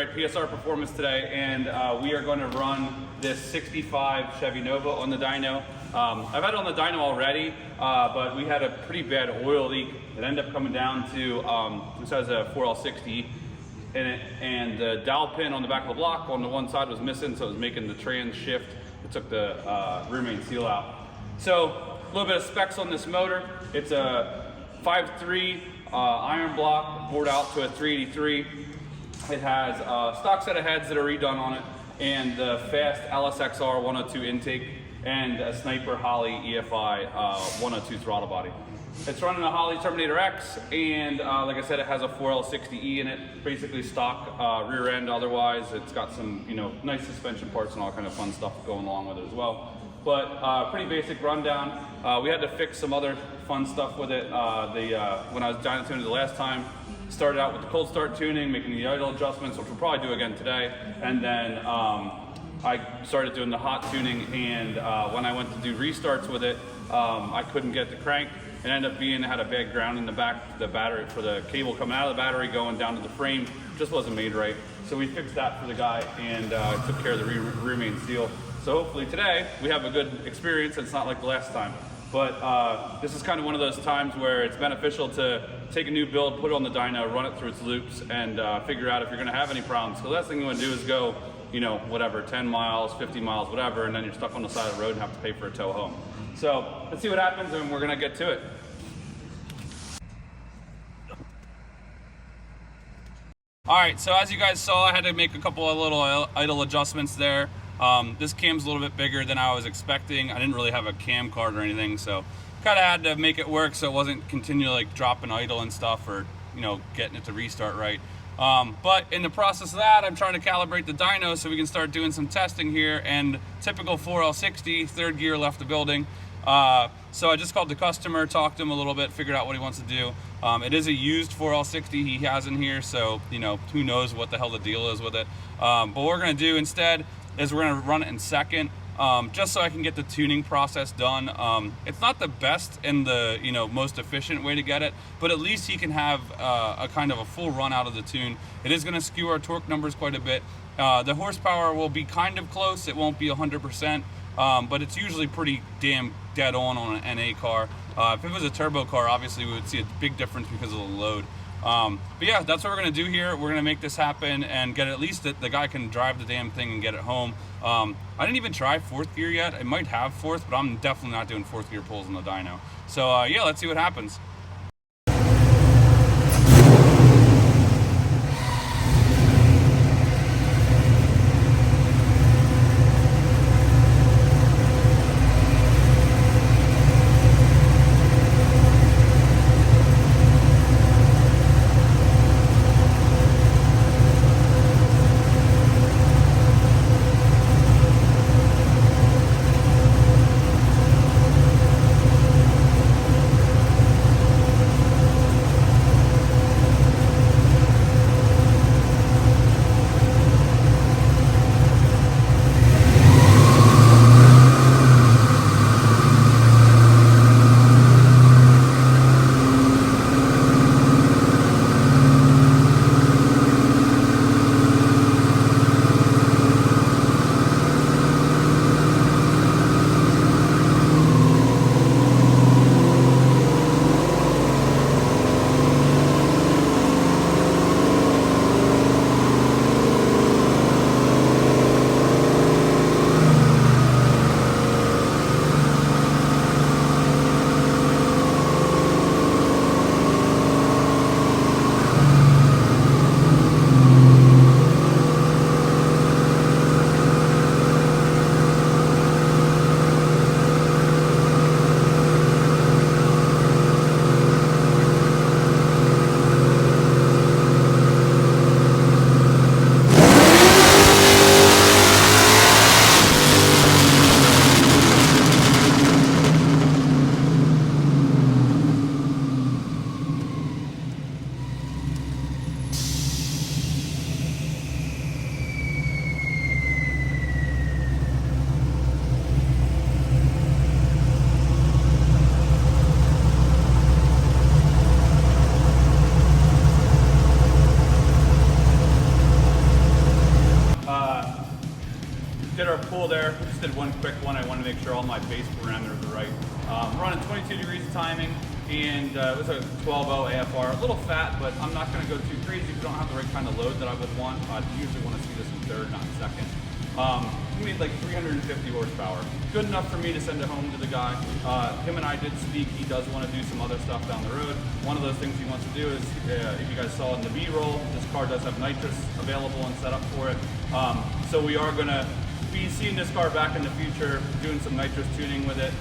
at PSR Performance today, and we are going to run this 65 Chevy Nova on the dyno. I've had it on the dyno already, but we had a pretty bad oil leak. It ended up coming down to, this has a 4L60 in it, and the dowel pin on the back of the block on the one side was missing, so it was making the trans shift. It took the rear main seal out. So a little bit of specs on this motor. It's a 5.3 iron block bored out to a 383. It has a stock set of heads that are redone on it, and the fast LSXR 102 intake, and a Sniper Holley EFI 102 throttle body. It's running a Holley Terminator X, and like I said, it has a 4L60E in it, basically stock rear end. Otherwise, it's got some, nice suspension parts and all kind of fun stuff going along with it as well. But pretty basic rundown. We had to fix some other fun stuff with it. When I was dyno tuning it the last time, started out with the cold start tuning, making the idle adjustments, which we'll probably do again today, and then I started doing the hot tuning, and when I went to do restarts with it, I couldn't get the crank. It ended up being, it had a bad ground in the back, the battery, for the cable coming out of the battery going down to the frame, just wasn't made right. So we fixed that for the guy, and took care of the rear main seal. So hopefully today we have a good experience. It's not like the last time. But this is kind of one of those times where it's beneficial to take a new build, put it on the dyno, run it through its loops, and figure out if you're going to have any problems. So the last thing you want to do is go, whatever, 10 miles, 50 miles, whatever, and then you're stuck on the side of the road and have to pay for a tow home. So let's see what happens, and we're going to get to it. All right, so as you guys saw, I had to make a couple of little idle adjustments there. This cam's a little bit bigger than I was expecting. I didn't really have a cam card or anything, so kind of had to make it work so it wasn't continually dropping idle and stuff, or getting it to restart right. But in the process of that, I'm trying to calibrate the dyno so we can start doing some testing here. And typical 4L60, third gear left the building. So I just called the customer, talked to him a little bit, figured out what he wants to do. It is a used 4L60 he has in here, so who knows what the hell the deal is with it. But what we're going to do instead is we're going to run it in second, just so I can get the tuning process done. It's not the best and the most efficient way to get it, but at least he can have a kind of a full run out of the tune. It is going to skew our torque numbers quite a bit. The horsepower will be kind of close. It won't be 100%, but it's usually pretty damn dead on an NA car. If it was a turbo car, obviously we would see a big difference because of the load. But yeah, that's what we're gonna do here. We're gonna make this happen and get at least the guy can drive the damn thing and get it home. I didn't even try fourth gear yet. It might have fourth, but I'm definitely not doing fourth gear pulls in the dyno. So yeah, let's see what happens. running 22 degrees of timing, and it was a 12.0 AFR. A little fat, but I'm not going to go too crazy if you don't have the right kind of load that I would want. I usually want to see this in third, not in second. We made like 350 horsepower. Good enough for me to send it home to the guy. Him and I did speak. He does want to do some other stuff down the road. One of those things he wants to do is, if you guys saw in the B-roll, this car does have nitrous available and set up for it. So we are going to be seeing this car back in the future, doing some nitrous tuning with it.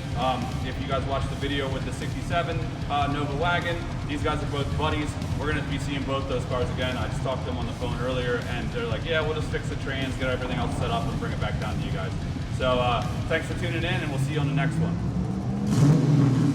If you guys watched the video with the 67 Nova wagon, these guys are both buddies. We're going to be seeing both those cars again. I just talked to them on the phone earlier, and they're like, yeah, we'll just fix the trans, get everything else set up, and bring it back down to you guys. So thanks for tuning in, and we'll see you on the next one.